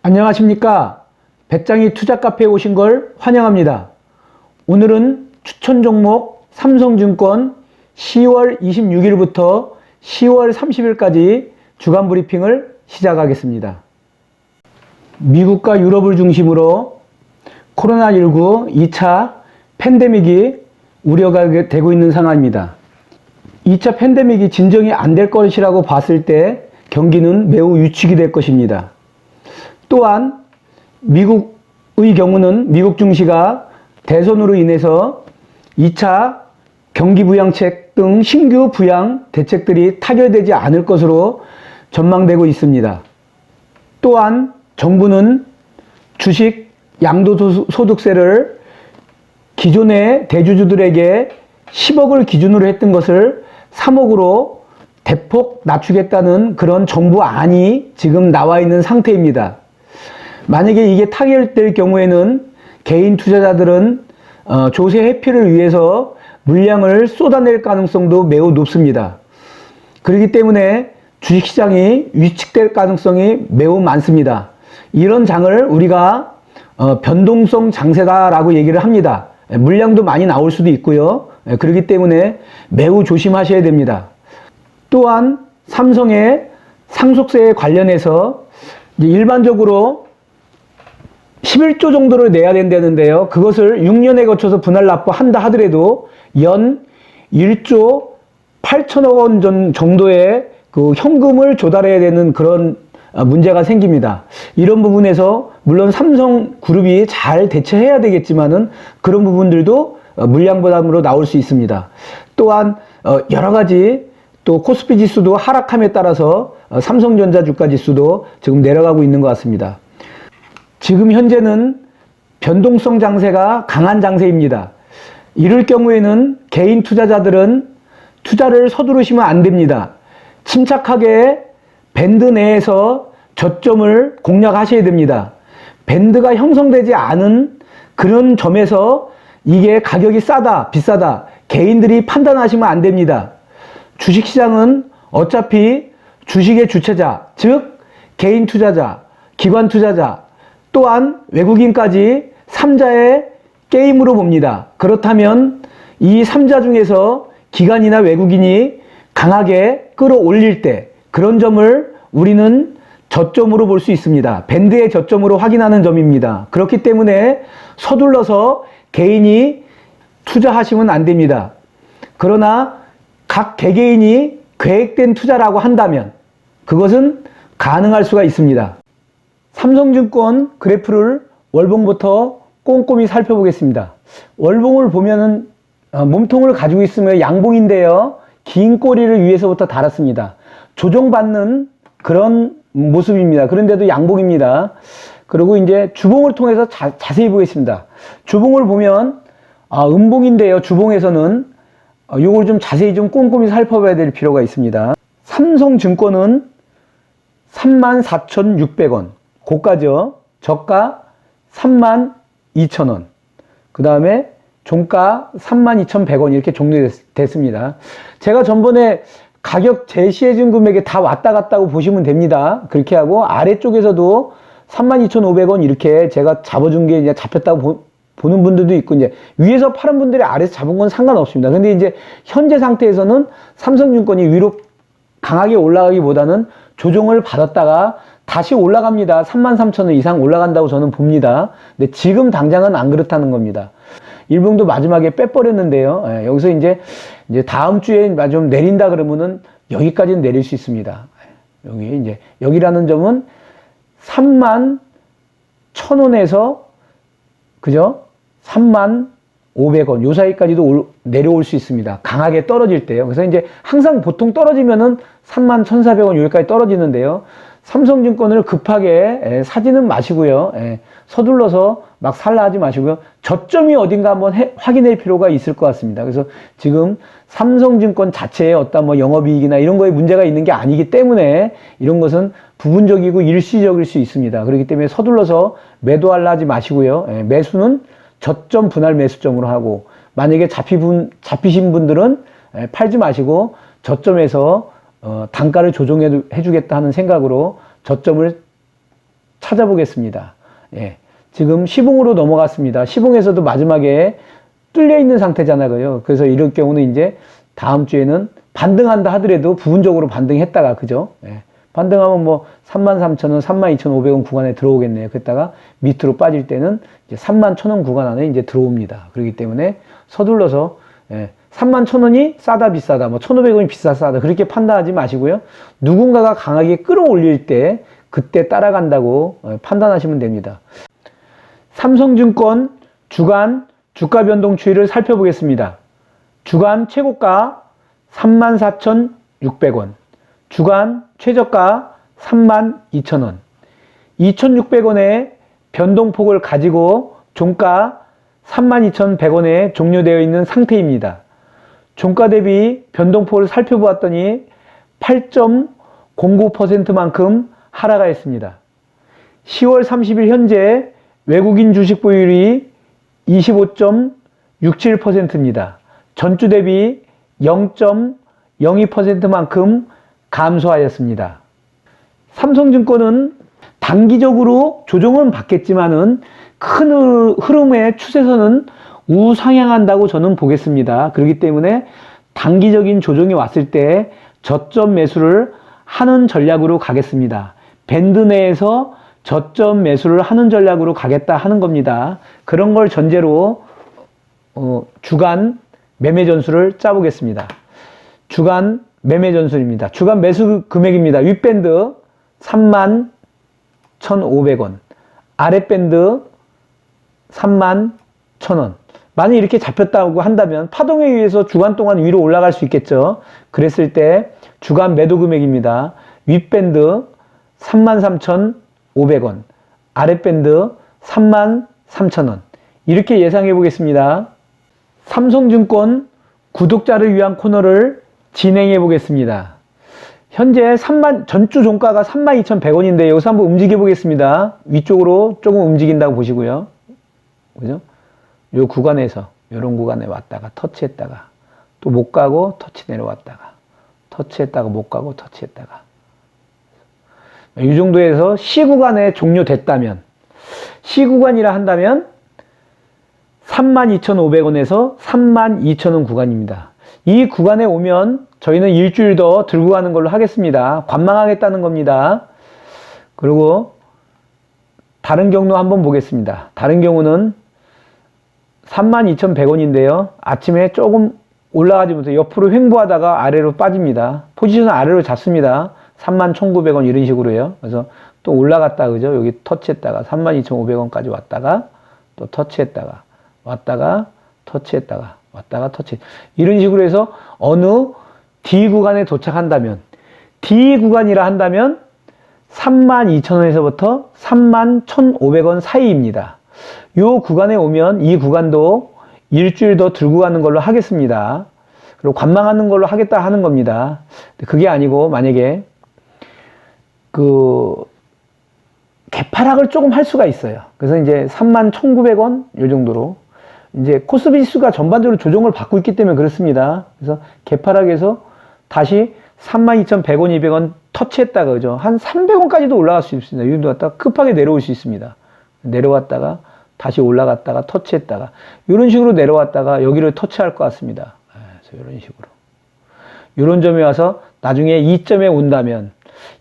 안녕하십니까. 배짱이 투자카페에 오신 걸 환영합니다. 오늘은 추천 종목 삼성증권 10월 26일부터 10월 30일까지 주간 브리핑을 시작하겠습니다. 미국과 유럽을 중심으로 코로나19 2차 팬데믹이 우려가 되고 있는 상황입니다. 2차 팬데믹이 진정이 안 될 것이라고 봤을 때 경기는 매우 위축이 될 것입니다. 또한 미국의 경우는 미국 증시가 대선으로 인해서 2차 경기 부양책 등 신규 부양 대책들이 타결되지 않을 것으로 전망되고 있습니다. 또한 정부는 주식 양도소득세를 기존의 대주주들에게 10억을 기준으로 했던 것을 3억으로 대폭 낮추겠다는 그런 정부안이 지금 나와 있는 상태입니다. 만약에 이게 타결될 경우에는 개인 투자자들은 조세 회피를 위해서 물량을 쏟아낼 가능성도 매우 높습니다. 그렇기 때문에 주식시장이 위축될 가능성이 매우 많습니다. 이런 장을 우리가 변동성 장세다라고 얘기를 합니다. 물량도 많이 나올 수도 있고요. 그렇기 때문에 매우 조심하셔야 됩니다. 또한 삼성의 상속세에 관련해서 일반적으로 11조 정도를 내야 된다는데요. 그것을 6년에 거쳐서 분할 납부한다 하더라도 연 1조 8천억 원 정도의 그 현금을 조달해야 되는 그런 문제가 생깁니다. 이런 부분에서 물론 삼성그룹이 잘 대처해야 되겠지만은 그런 부분들도 물량 부담으로 나올 수 있습니다. 또한 여러 가지 또 코스피 지수도 하락함에 따라서 삼성전자 주가 지수도 지금 내려가고 있는 것 같습니다. 지금 현재는 변동성 장세가 강한 장세입니다. 이럴 경우에는 개인 투자자들은 투자를 서두르시면 안 됩니다. 침착하게 밴드 내에서 저점을 공략하셔야 됩니다. 밴드가 형성되지 않은 그런 점에서 이게 가격이 싸다, 비싸다 개인들이 판단하시면 안 됩니다. 주식시장은 어차피 주식의 주체자, 즉 개인 투자자, 기관 투자자, 또한 외국인까지 3자의 게임으로 봅니다. 그렇다면 이 3자 중에서 기관이나 외국인이 강하게 끌어올릴 때 그런 점을 우리는 저점으로 볼 수 있습니다. 밴드의 저점으로 확인하는 점입니다. 그렇기 때문에 서둘러서 개인이 투자하시면 안 됩니다. 그러나 각 개개인이 계획된 투자라고 한다면 그것은 가능할 수가 있습니다. 삼성증권 그래프를 월봉부터 꼼꼼히 살펴보겠습니다. 월봉을 보면은 몸통을 가지고 있으면 양봉인데요. 긴 꼬리를 위에서부터 달았습니다. 조정받는 그런 모습입니다. 그런데도 양봉입니다. 그리고 이제 주봉을 통해서 자세히 보겠습니다. 주봉을 보면 음봉인데요. 주봉에서는 요걸 좀 자세히 좀 꼼꼼히 살펴봐야 될 필요가 있습니다. 삼성증권은 34,600원 고가죠. 저가 32,000원 그 다음에 종가 32,100원 이렇게 종료됐습니다. 제가 전번에 가격 제시해준 금액에 다 왔다 갔다고 보시면 됩니다. 그렇게 하고 아래쪽에서도 32,500원 이렇게 제가 잡아준 게 이제 잡혔다고 보는 분들도 있고, 이제 위에서 파는 분들이 아래에서 잡은 건 상관없습니다. 근데 이제 현재 상태에서는 삼성증권이 위로 강하게 올라가기보다는 조정을 받았다가 다시 올라갑니다. 33,000원 이상 올라간다고 저는 봅니다. 근데 지금 당장은 안 그렇다는 겁니다. 일봉도 마지막에 빼버렸는데요. 여기서 이제 다음 주에 좀 내린다 그러면은 여기까지는 내릴 수 있습니다. 여기라는 점은 31,000원에서 그죠? 31,500원 요 사이까지도 내려올 수 있습니다. 강하게 떨어질 때요. 그래서 이제 항상 보통 떨어지면은 31,140원 여기까지 떨어지는데요. 삼성증권을 급하게 사지는 마시고요. 서둘러서 막 살라 하지 마시고요. 저점이 어딘가 한번 확인할 필요가 있을 것 같습니다. 그래서 지금 삼성증권 자체에 어떤 뭐 영업이익이나 이런 거에 문제가 있는 게 아니기 때문에 이런 것은 부분적이고 일시적일 수 있습니다. 그렇기 때문에 서둘러서 매도하려 하지 마시고요. 매수는 저점 분할 매수점으로 하고, 만약에 잡히신 분들은 팔지 마시고 저점에서 단가를 조정해 주겠다 하는 생각으로 저점을 찾아보겠습니다. 예. 지금 시봉으로 넘어갔습니다. 시봉에서도 마지막에 뚫려 있는 상태잖아요. 그래서 이럴 경우는 이제 다음 주에는 반등한다 하더라도 부분적으로 반등했다가, 그죠? 예. 반등하면 뭐 33,000원, 32,500원 구간에 들어오겠네요. 그랬다가 밑으로 빠질 때는 이제 31,000원 구간 안에 이제 들어옵니다. 그렇기 때문에 서둘러서, 예. 31,000원이 싸다 비싸다, 뭐 1,500원이 비싸 싸다, 그렇게 판단하지 마시고요. 누군가가 강하게 끌어올릴 때 그때 따라간다고 판단하시면 됩니다. 삼성증권 주간 주가 변동 추이를 살펴보겠습니다. 주간 최고가 34,600원, 주간 최저가 32,000원, 2,600원의 변동폭을 가지고 종가 32,100원에 종료되어 있는 상태입니다. 종가 대비 변동폭을 살펴보았더니 8.09%만큼 하락하였습니다. 10월 30일 현재 외국인 주식 보유율이 25.67%입니다. 전주 대비 0.02%만큼 감소하였습니다. 삼성증권은 단기적으로 조정은 받겠지만은 큰 흐름의 추세선은 우상향한다고 저는 보겠습니다. 그렇기 때문에 단기적인 조정이 왔을 때 저점 매수를 하는 전략으로 가겠습니다. 밴드 내에서 저점 매수를 하는 전략으로 가겠다 하는 겁니다. 그런 걸 전제로 주간 매매 전술을 짜보겠습니다. 주간 매매 전술입니다. 주간 매수 금액입니다. 윗밴드 31,500원, 아랫밴드 31,000원. 만약 이렇게 잡혔다고 한다면 파동에 의해서 주간 동안 위로 올라갈 수 있겠죠. 그랬을 때 주간 매도 금액입니다. 윗밴드 33,500원, 아랫밴드 33,000원. 이렇게 예상해 보겠습니다. 삼성증권 구독자를 위한 코너를 진행해 보겠습니다. 현재 전주 종가가 32,100원인데 여기서 한번 움직여 보겠습니다. 위쪽으로 조금 움직인다고 보시고요. 그죠? 요 구간에서, 요런 구간에 왔다가 터치했다가 또 못 가고 터치 내려왔다가 터치했다가 못 가고 터치했다가 이 정도에서 C 구간에 종료됐다면, C 구간이라 한다면 32,500원에서 32,000원 구간입니다. 이 구간에 오면 저희는 일주일 더 들고 가는 걸로 하겠습니다. 관망하겠다는 겁니다. 그리고 다른 경로 한번 보겠습니다. 다른 경우는 32,100원인데요. 아침에 조금 올라가지 못해 옆으로 횡보하다가 아래로 빠집니다. 포지션을 아래로 잡습니다. 31,900원 이런 식으로요. 그래서 또 올라갔다, 그죠? 여기 터치했다가 32,500원까지 왔다가 또 터치했다가 왔다가 터치했다가 왔다가 터치. 이런 식으로 해서 어느 D 구간에 도착한다면, D 구간이라 한다면 32,000원에서부터 31,500원 사이입니다. 이 구간에 오면 이 구간도 일주일 더 들고 가는 걸로 하겠습니다. 그리고 관망하는 걸로 하겠다 하는 겁니다. 그게 아니고 만약에 개파락을 조금 할 수가 있어요. 그래서 이제 31,900원 이 정도로 이제 코스피 지수가 전반적으로 조정을 받고 있기 때문에 그렇습니다. 그래서 개파락에서 다시 32,100원, 200원 터치했다가, 그죠? 한 300원까지도 올라갈 수 있습니다. 여기도 왔다가 급하게 내려올 수 있습니다. 내려왔다가 다시 올라갔다가 터치했다가 이런 식으로 내려왔다가 여기를 터치할 것 같습니다. 그래서 이런 식으로, 이런 점에 와서 나중에 2점에 온다면,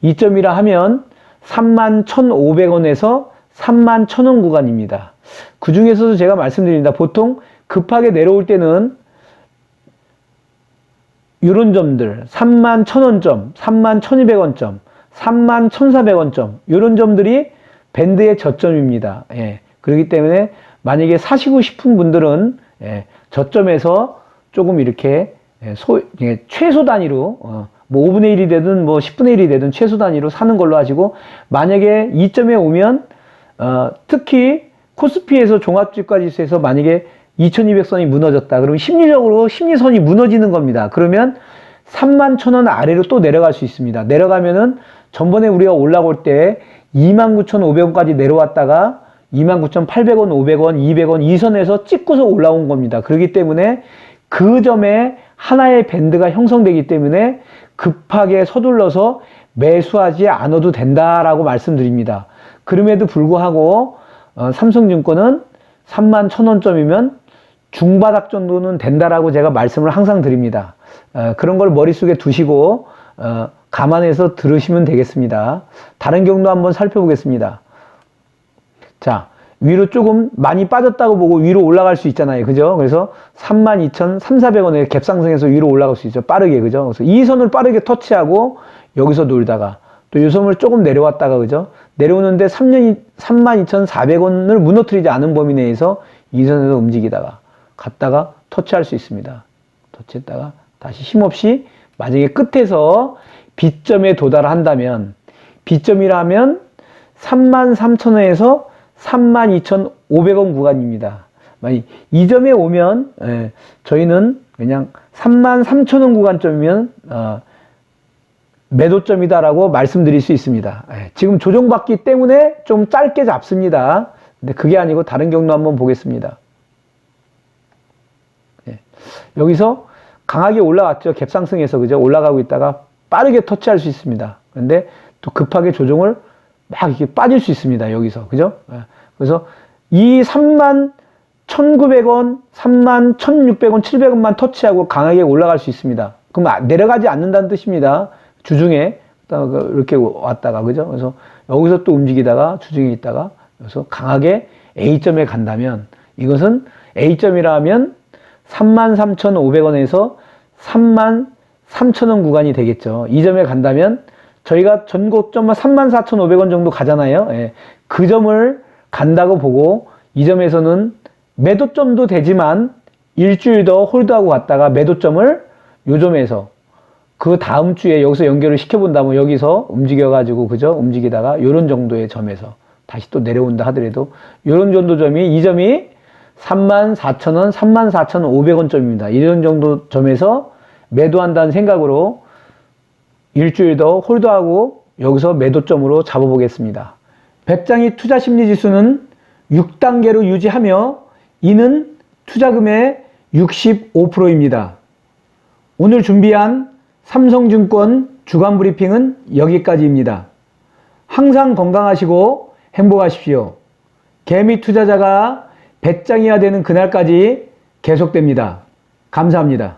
2점이라 하면 31,500원에서 31,000원 구간입니다. 그 중에서도 제가 말씀드립니다. 보통 급하게 내려올 때는 이런 점들, 31,000원점, 31,200원점, 31,400원점, 이런 점들이 밴드의 저점입니다. 예. 그렇기 때문에 만약에 사시고 싶은 분들은 저점에서 조금 이렇게 최소 단위로 뭐 5분의 1이 되든 뭐 10분의 1이 되든 최소 단위로 사는 걸로 하시고, 만약에 2점에 오면 특히 코스피에서 종합주가지수에서 만약에 2200선이 무너졌다. 그러면 심리적으로 심리선이 무너지는 겁니다. 그러면 31,000원 아래로 또 내려갈 수 있습니다. 내려가면은 전번에 우리가 올라올 때 29,500원까지 내려왔다가 29,800원, 500원, 200원 이 선에서 찍고서 올라온 겁니다. 그렇기 때문에 그 점에 하나의 밴드가 형성되기 때문에 급하게 서둘러서 매수하지 않아도 된다라고 말씀드립니다. 그럼에도 불구하고 삼성증권은 31,000원점이면 중바닥 정도는 된다라고 제가 말씀을 항상 드립니다. 그런 걸 머릿속에 두시고 감안해서 들으시면 되겠습니다. 다른 경로 한번 살펴보겠습니다. 자, 위로 조금 많이 빠졌다고 보고 위로 올라갈 수 있잖아요. 그죠? 그래서 32,400원에 갭상승해서 위로 올라갈 수 있죠. 빠르게. 그죠? 그래서 이 선을 빠르게 터치하고 여기서 놀다가 또 이 선을 조금 내려왔다가 그죠? 내려오는데 32,400원을 무너뜨리지 않은 범위 내에서 이 선에서 움직이다가 갔다가 터치할 수 있습니다. 터치했다가 다시 힘없이 만약에 끝에서 B점에 도달한다면 B점이라 하면 33,000원에서 32,500원 구간입니다. 이 점에 오면 저희는 그냥 33,000원 구간점이면 매도점이다라고 말씀드릴 수 있습니다. 지금 조정받기 때문에 좀 짧게 잡습니다. 근데 그게 아니고 다른 경로 한번 보겠습니다. 여기서 강하게 올라왔죠. 갭상승해서 그죠? 올라가고 있다가 빠르게 터치할 수 있습니다. 그런데 또 급하게 조정을 막 이렇게 빠질 수 있습니다. 여기서 그죠? 그래서 이 31,900원, 31,600원, 700원만 터치하고 강하게 올라갈 수 있습니다. 그럼 내려가지 않는다는 뜻입니다. 주중에 이렇게 왔다가 그죠? 그래서 여기서 또 움직이다가 주중에 있다가 여기서 강하게 A점에 간다면 이것은 A점이라 하면 33,500원에서 33,000원 구간이 되겠죠. 이 점에 간다면 저희가 전고점 34,500원 정도 가잖아요. 그 점을 간다고 보고 이 점에서는 매도점도 되지만 일주일 더 홀드하고 갔다가 매도점을 요 점에서 그 다음 주에 여기서 연결을 시켜본다면 여기서 움직여가지고 그죠? 움직이다가 요런 정도의 점에서 다시 또 내려온다 하더라도 요런 정도 점이 이 점이 34,000원, 34,500원 점입니다. 이런 정도 점에서 매도한다는 생각으로 일주일 더 홀드하고 여기서 매도점으로 잡아보겠습니다. 배짱이 투자심리지수는 6단계로 유지하며 이는 투자금의 65%입니다. 오늘 준비한 삼성증권 주간 브리핑은 여기까지입니다. 항상 건강하시고 행복하십시오. 개미 투자자가 배짱이야 되는 그날까지 계속됩니다. 감사합니다.